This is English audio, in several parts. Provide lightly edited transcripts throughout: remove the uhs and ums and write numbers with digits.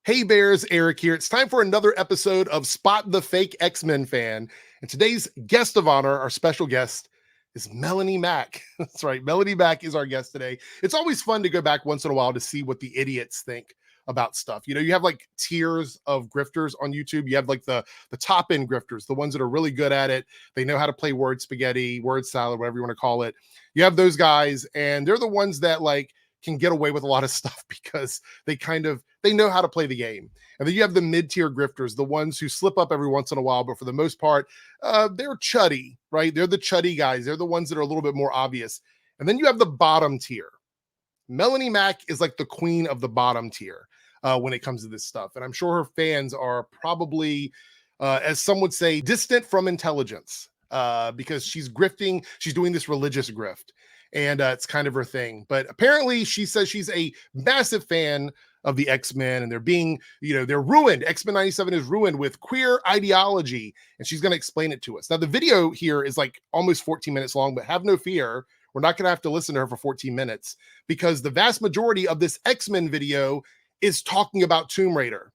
Hey Bears, Eric here. It's time for another episode of Spot the Fake X-Men Fan. And today's guest of honor, our special guest, is Melanie Mack. That's right. Melanie Mack is our guest today. It's always fun to go back once in a while to see what the idiots think about stuff. You know, you have like tiers of grifters on YouTube. You have like the top end grifters, the ones that are really good at it. They know how to play word spaghetti, word salad, whatever you want to call it. You have those guys, and they're the ones that like can get away with a lot of stuff because they know how to play the game. And then you have the mid-tier grifters, the ones who slip up every once in a while, but for the most part, they're chuddy, right? They're the chuddy guys. They're the ones that are a little bit more obvious. And then you have the bottom tier. Melanie Mack is like the queen of the bottom tier when it comes to this stuff. And I'm sure her fans are probably, as some would say, distant from intelligence because she's grifting. She's doing this religious grift. And it's kind of her thing. But apparently she says she's a massive fan of the X-Men, and they're being, they're ruined. X-Men 97 is ruined with queer ideology, and she's going to explain it to us. Now, the video here is like almost 14 minutes long, but have no fear. We're not going to have to listen to her for 14 minutes because the vast majority of this X-Men video is talking about Tomb Raider.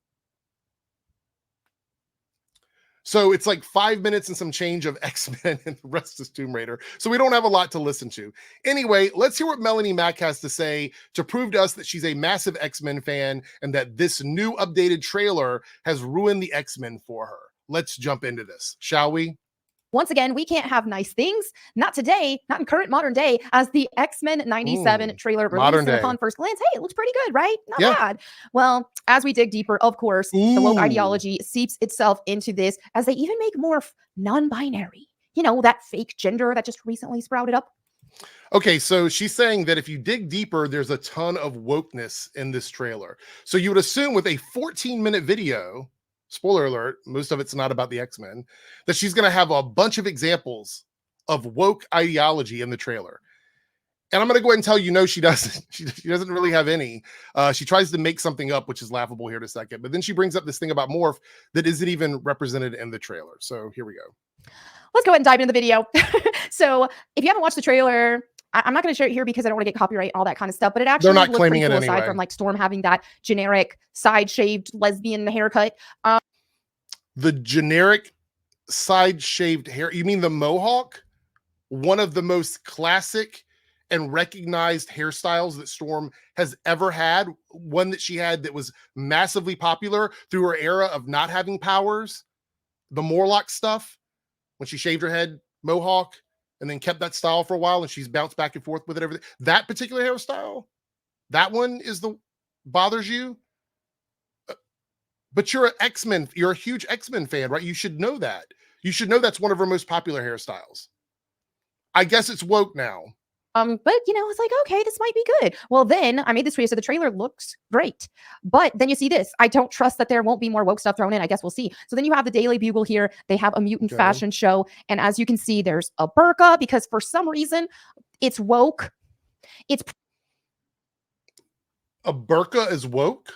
So it's like 5 minutes and some change of X-Men and the rest is Tomb Raider. So we don't have a lot to listen to. Anyway, let's hear what Melanie Mack has to say to prove to us that she's a massive X-Men fan and that this new updated trailer has ruined the X-Men for her. Let's jump into this, shall we? Once again, we can't have nice things. Not today, not in current modern day, as the X-Men 97 trailer released upon first glance. Hey, it looks pretty good, right? Not bad. Well, as we dig deeper, of course, the woke ideology seeps itself into this as they even make morph non-binary. You know, that fake gender that just recently sprouted up. Okay, so she's saying that if you dig deeper, there's a ton of wokeness in this trailer. So you would assume with a 14-minute video, spoiler alert, most of it's not about the X-Men, that she's going to have a bunch of examples of woke ideology in the trailer. And I'm going to go ahead and tell you, no, she doesn't. She doesn't really have any. She tries to make something up, which is laughable here in a second. But then she brings up this thing about morph that isn't even represented in the trailer. So here we go. Let's go ahead and dive into the video. So if you haven't watched the trailer, I'm not going to share it here because I don't want to get copyright, all that kind of stuff, but it actually They're not looks claiming pretty cool it anyway. Aside from like Storm having that generic side-shaved lesbian haircut. The generic side-shaved hair, you mean the mohawk? One of the most classic and recognized hairstyles that Storm has ever had. One that she had that was massively popular through her era of not having powers. The Morlock stuff, when she shaved her head, mohawk, and then kept that style for a while, and she's bounced back and forth with it. Everything. That particular hairstyle, that one is the bothers you. But you're an X-Men. You're a huge X-Men fan, right? You should know that. You should know that's one of her most popular hairstyles. I guess it's woke now. But it's like, okay, this might be good. Well, then I made this video, so the trailer looks great. But then you see this. I don't trust that there won't be more woke stuff thrown in. I guess we'll see. So then you have the Daily Bugle here. They have a mutant fashion show. And as you can see, there's a burqa because for some reason it's woke. A burqa is woke?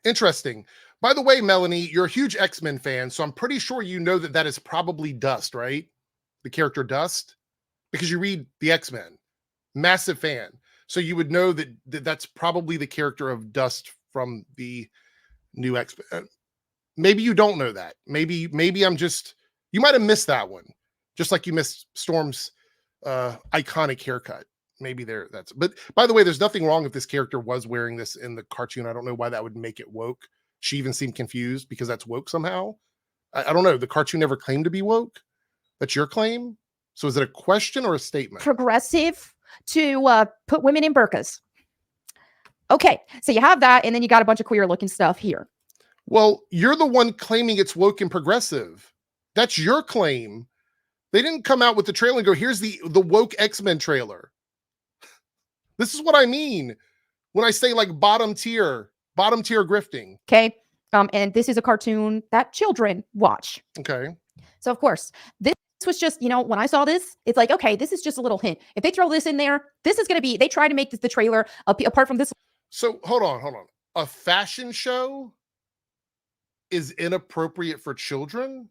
Interesting. By the way, Melanie, you're a huge X-Men fan, so I'm pretty sure you know that is probably Dust, right? The character Dust, because you read the X-Men. Massive fan. So you would know that that's probably the character of Dust from the new X-Men. Maybe you don't know that. Maybe you might have missed that one. Just like you missed Storm's iconic haircut. Maybe but by the way, there's nothing wrong if this character was wearing this in the cartoon. I don't know why that would make it woke. She even seemed confused because that's woke somehow. I don't know. The cartoon never claimed to be woke. That's your claim. So is it a question or a statement? Progressive to put women in burqas. Okay, so you have that, and then you got a bunch of queer looking stuff here. Well, you're the one claiming it's woke and progressive. That's your claim. They didn't come out with the trailer and go, here's the woke X-Men trailer. This is what I mean when I say like bottom tier grifting. Okay. And this is a cartoon that children watch. Okay. So of course, this was just, when I saw this, it's like, okay, this is just a little hint. If they throw this in there, this is going to be, they try to make this the trailer apart from this. So hold on. A fashion show is inappropriate for children?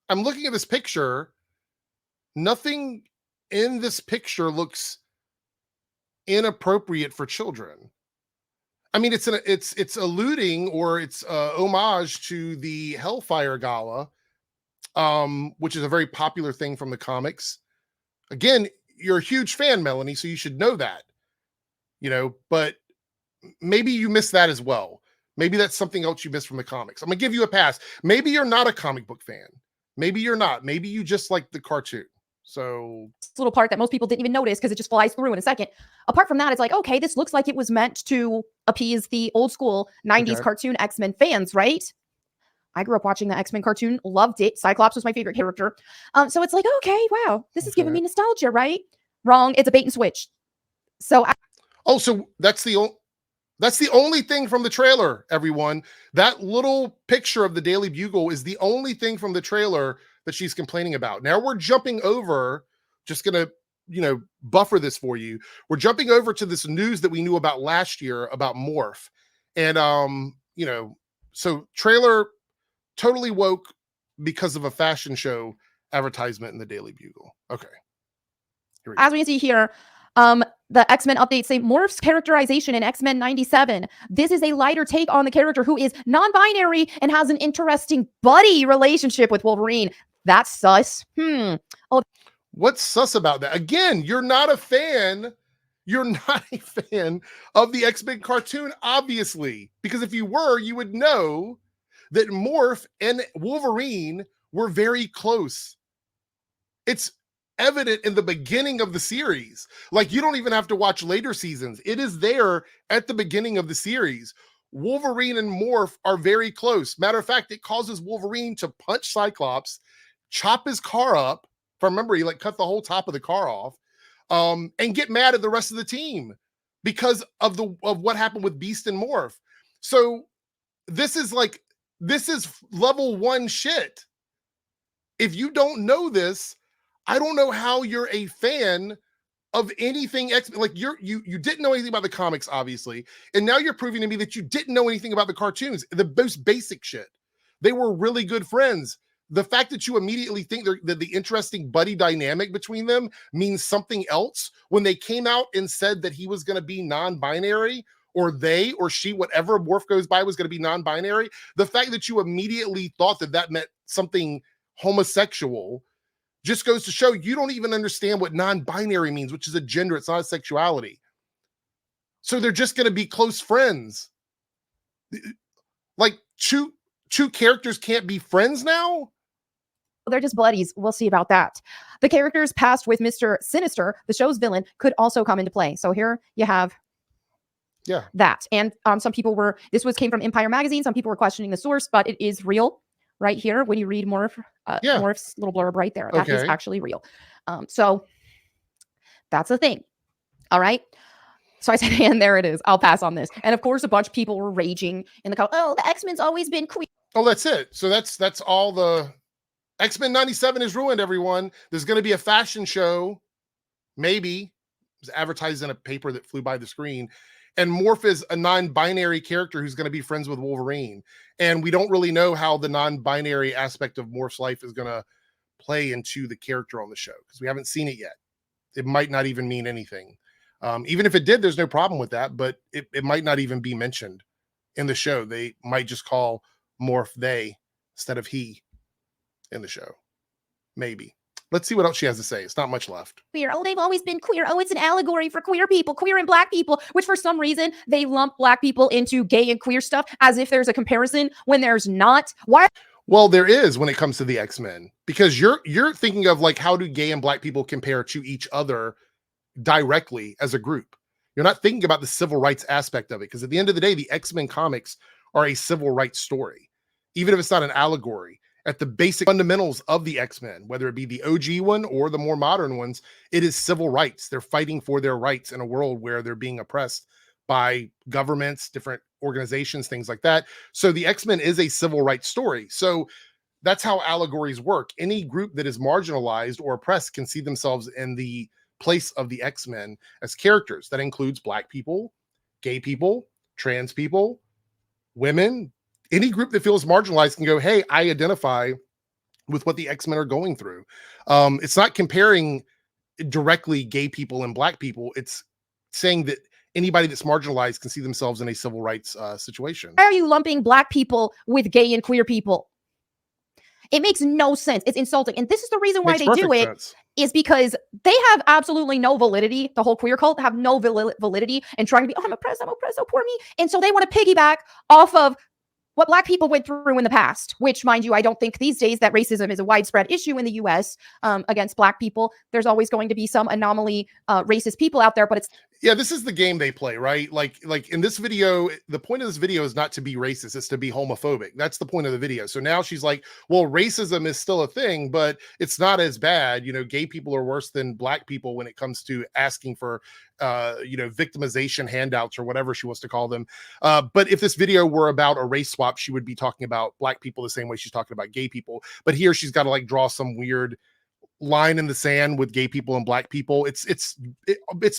I'm looking at this picture. Nothing in this picture looks inappropriate for children. I mean, it's alluding, or it's homage to the Hellfire Gala, which is a very popular thing from the comics. Again, you're a huge fan, Melanie, so you should know that, but maybe you missed that as well. Maybe that's something else you missed from the comics. I'm gonna give you a pass. Maybe you're not a comic book fan. Maybe you're not. Maybe you just like the cartoon. So little part that most people didn't even notice because it just flies through in a second. Apart from that, it's like, okay, this looks like it was meant to appease the old school 90s cartoon X-Men fans, right? I grew up watching the X-Men cartoon, loved it. Cyclops was my favorite character. So it's like, okay, wow, this is giving me nostalgia, right? Wrong. It's a bait and switch. So so that's the only thing from the trailer, everyone. That little picture of the Daily Bugle is the only thing from the trailer that she's complaining about. Now we're jumping over, just going to, buffer this for you. We're jumping over to this news that we knew about last year about Morph. And, so trailer totally woke because of a fashion show advertisement in the Daily Bugle. Okay. As we can see here, the X-Men updates say Morph's characterization in X-Men 97. This is a lighter take on the character who is non-binary and has an interesting buddy relationship with Wolverine. That's sus. Oh, what's sus about that? Again, you're not a fan. You're not a fan of the X-Men cartoon, obviously, because if you were, you would know that Morph and Wolverine were very close. It's evident in the beginning of the series. Like, you don't even have to watch later seasons. It is there at the beginning of the series. Wolverine and Morph are very close. Matter of fact, it causes Wolverine to punch Cyclops, chop his car up. If I remember, he cut the whole top of the car off, and get mad at the rest of the team because of what happened with Beast and Morph. So this is level 1 shit. If you don't know this, I don't know how you're a fan of anything X-Men. Like, you didn't know anything about the comics, obviously, and now you're proving to me that you didn't know anything about the cartoons, the most basic shit. They were really good friends. The fact that you immediately think that the interesting buddy dynamic between them means something else when they came out and said that he was going to be non-binary, or they or she, whatever Morph goes by, was going to be non-binary. The fact that you immediately thought that meant something homosexual just goes to show you don't even understand what non-binary means, which is a gender. It's not a sexuality. So they're just going to be close friends. Like, two characters can't be friends now? They're just buddies. We'll see about that. The characters passed with Mr. Sinister, the show's villain, could also come into play. So here you have that. And some people came from Empire Magazine. Some people were questioning the source, but it is real. Right here, when you read Morph's little blurb right there, that is actually real. So that's the thing. All right. So I said, and there it is. I'll pass on this. And of course, a bunch of people were raging in the comments. Oh, the X-Men's always been queer. Oh, that's it. So that's all. The X-Men 97 is ruined, everyone. There's going to be a fashion show. Maybe it was advertised in a paper that flew by the screen. And Morph is a non-binary character who's going to be friends with Wolverine. And we don't really know how the non-binary aspect of Morph's life is going to play into the character on the show, because we haven't seen it yet. It might not even mean anything. Even if it did, there's no problem with that, but it might not even be mentioned in the show. They might just call Morph they instead of he in the show. Maybe. Let's see what else she has to say. It's not much left. Queer. Oh, they've always been queer. Oh, it's an allegory for queer people, queer and black people, which for some reason they lump black people into gay and queer stuff as if there's a comparison when there's not. Why? Well, there is when it comes to the X-Men, because you're thinking of how do gay and black people compare to each other directly as a group. You're not thinking about the civil rights aspect of it, because at the end of the day, the X-Men comics are a civil rights story, even if it's not an allegory. At the basic fundamentals of the X-Men, whether it be the OG one or the more modern ones, it is civil rights. They're fighting for their rights in a world where they're being oppressed by governments, different organizations, things like that. So the X-Men is a civil rights story. So that's how allegories work. Any group that is marginalized or oppressed can see themselves in the place of the X-Men as characters. That includes black people, gay people, trans people, women. Any group that feels marginalized can go, hey, I identify with what the X-Men are going through. It's not comparing directly gay people and black people. It's saying that anybody that's marginalized can see themselves in a civil rights situation. Why are you lumping Black people with gay and queer people? It makes no sense. It's insulting. And this is the reason why they do it, is because they have absolutely no validity. The whole queer cult have no validity and trying to be, oh, I'm oppressed, oh, poor me. And so they want to piggyback off of what Black people went through in the past, which, mind you, I don't think these days that racism is a widespread issue in the US against Black people. There's always going to be some anomaly racist people out there, but it's... Yeah, this is the game they play, right? Like in this video, the point of this video is not to be racist, it's to be homophobic. That's the point of the video. So now she's like, well, racism is still a thing, but it's not as bad. You know, gay people are worse than Black people when it comes to asking for, you know, victimization handouts or whatever she wants to call them. But if this video were about a race swap, she would be talking about Black people the same way she's talking about gay people. But here she's got to like draw some weird line in the sand with gay people and Black people. It's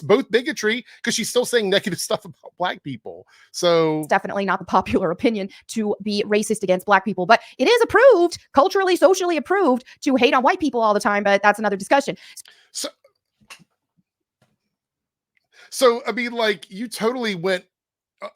both bigotry because she's still saying negative stuff about Black people. So it's definitely not the popular opinion to be racist against Black people, but it is approved, culturally, socially approved to hate on white people all the time. But that's another discussion. So I mean, like, you totally went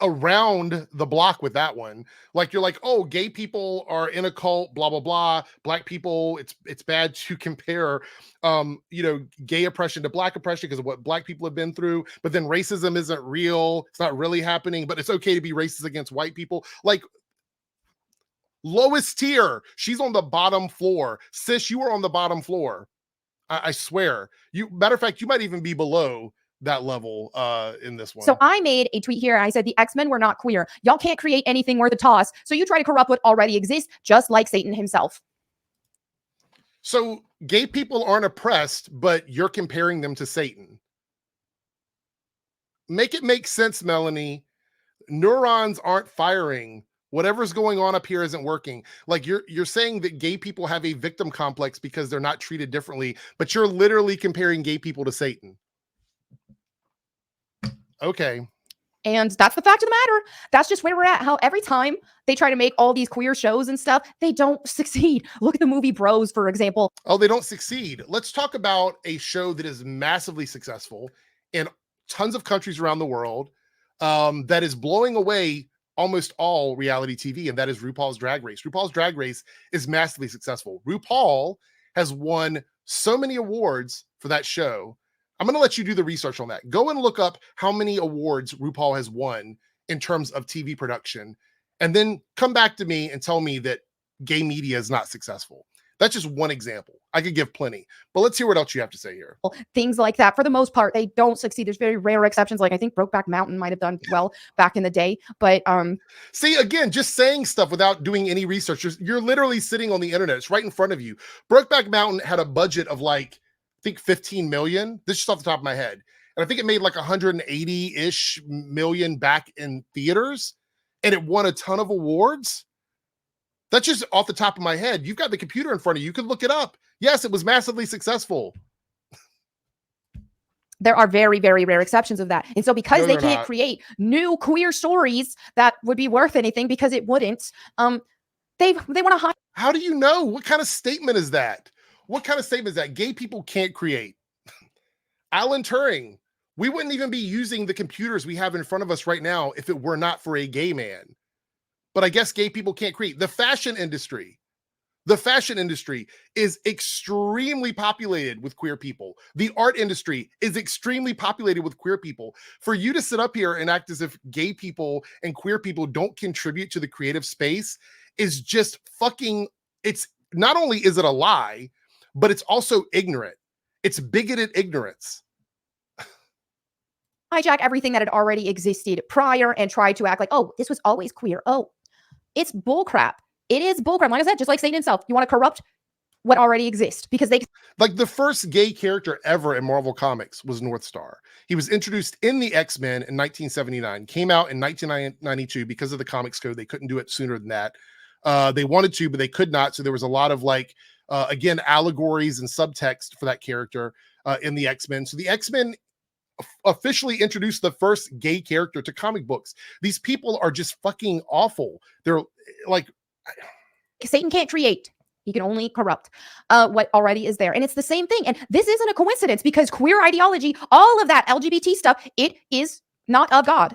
around the block with that one. Like, you're like, oh, gay people are in a cult, blah blah blah. Black people, it's bad to compare you know, gay oppression to Black oppression because of what Black people have been through. But then racism isn't real, it's not really happening, but it's okay to be racist against white people. Like, lowest tier, she's on the bottom floor. Sis, you are on the bottom floor. I swear. You, matter of fact, you might even be below that level in this one. So I made a tweet here. I said the X-Men were not queer. Y'all can't create anything worth a toss. So you try to corrupt what already exists, just like Satan himself. So gay people aren't oppressed, but you're comparing them to Satan. Make it make sense, Melanie. Neurons aren't firing. Whatever's going on up here isn't working. Like, you're saying that gay people have a victim complex because they're not treated differently, but you're literally comparing gay people to Satan. Okay. And that's the fact of the matter. That's just where we're at. How every time they try to make all these queer shows and stuff, they don't succeed. Look at the movie Bros, for example. Oh, they don't succeed. Let's talk about a show that is massively successful in tons of countries around the world, that is blowing away almost all reality TV, and that is RuPaul's Drag Race. RuPaul's Drag Race is massively successful. RuPaul has won so many awards for that show. I'm going to let you do the research on that. Go and look up how many awards RuPaul has won in terms of TV production, and then come back to me and tell me that gay media is not successful. That's just one example. I could give plenty, but let's hear what else you have to say here. Things like that, for the most part, they don't succeed. There's very rare exceptions. Like, I think Brokeback Mountain might have done well back in the day, but see, again, just saying stuff without doing any research. You're literally sitting on the internet. It's right in front of you. Brokeback Mountain had a budget of like, I think 15 million. This is just off the top of my head. And I think it made like 180-ish million back in theaters, and it won a ton of awards. That's just off the top of my head. You've got the computer in front of you. You can look it up. Yes, it was massively successful. There are very, very rare exceptions of that. And so because they can't create new queer stories that would be worth anything, because it wouldn't, they want to hide. How do you know? What kind of statement is that? What kind of statement is that? Gay people can't create. Alan Turing, we wouldn't even be using the computers we have in front of us right now if it were not for a gay man. But I guess gay people can't create. The fashion industry is extremely populated with queer people. The art industry is extremely populated with queer people. For you to sit up here and act as if gay people and queer people don't contribute to the creative space is just fucking, it's not only is it a lie, but it's also ignorant. It's bigoted ignorance. Hijack everything that had already existed prior and try to act like, oh, this was always queer. Oh, it's bullcrap. It is bullcrap. Like I said, just like Satan himself, you want to corrupt what already exists because they... Like, the first gay character ever in Marvel Comics was North Star. He was introduced in the X-Men in 1979, came out in 1992 because of the Comics Code. They couldn't do it sooner than that. They wanted to, but they could not. So there was a lot of like, again, allegories and subtext for that character in the X-Men. So the X-Men officially introduced the first gay character to comic books. These people are just fucking awful. They're like... Satan can't create. He can only corrupt what already is there. And it's the same thing. And this isn't a coincidence because queer ideology, all of that LGBT stuff, it is not of God.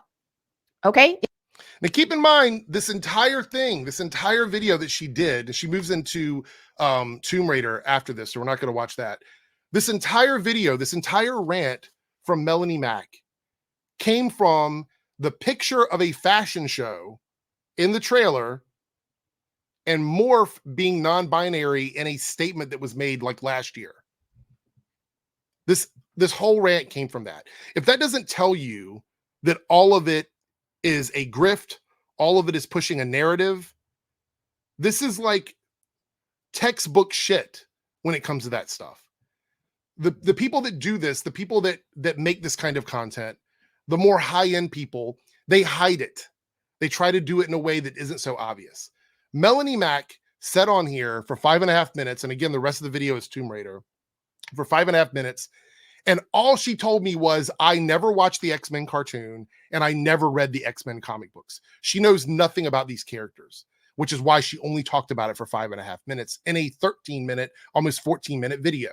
Okay. Now, keep in mind, this entire thing, this entire video that she did, she moves into Tomb Raider after this, so we're not going to watch that. This entire video, this entire rant from Melanie Mack came from the picture of a fashion show in the trailer and Morph being non-binary in a statement that was made like last year. This whole rant came from that. If that doesn't tell you that all of it is a grift, all of it is pushing a narrative, this is like textbook shit when it comes to that stuff. The people that do this, the people that make this kind of content, the more high-end people, they hide it. They try to do it in a way that isn't so obvious. Melanie Mack sat on here for 5.5 minutes, and again, the rest of the video is Tomb Raider, for 5.5 minutes, and all she told me was, I never watched the X-Men cartoon, and I never read the X-Men comic books. She knows nothing about these characters, which is why she only talked about it for 5.5 minutes in a 13-minute, almost 14-minute video,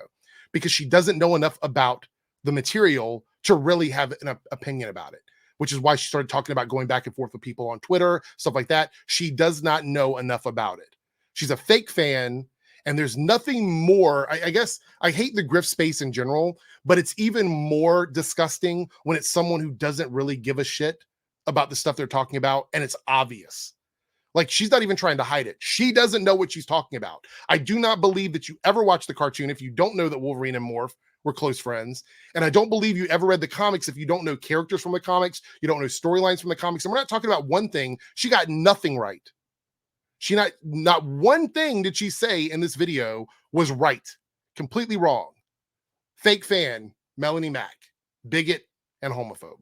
because she doesn't know enough about the material to really have an opinion about it, which is why she started talking about going back and forth with people on Twitter, stuff like that. She does not know enough about it. She's a fake fan, and there's nothing more. I guess I hate the grift space in general, but it's even more disgusting when it's someone who doesn't really give a shit about the stuff they're talking about, and it's obvious. Like, she's not even trying to hide it. She doesn't know what she's talking about. I do not believe that you ever watched the cartoon if you don't know that Wolverine and Morph were close friends. And I don't believe you ever read the comics if you don't know characters from the comics, you don't know storylines from the comics. And we're not talking about one thing. She got nothing right. Not one thing did she say in this video was right. Completely wrong. Fake fan, Melanie Mack, bigot and homophobe.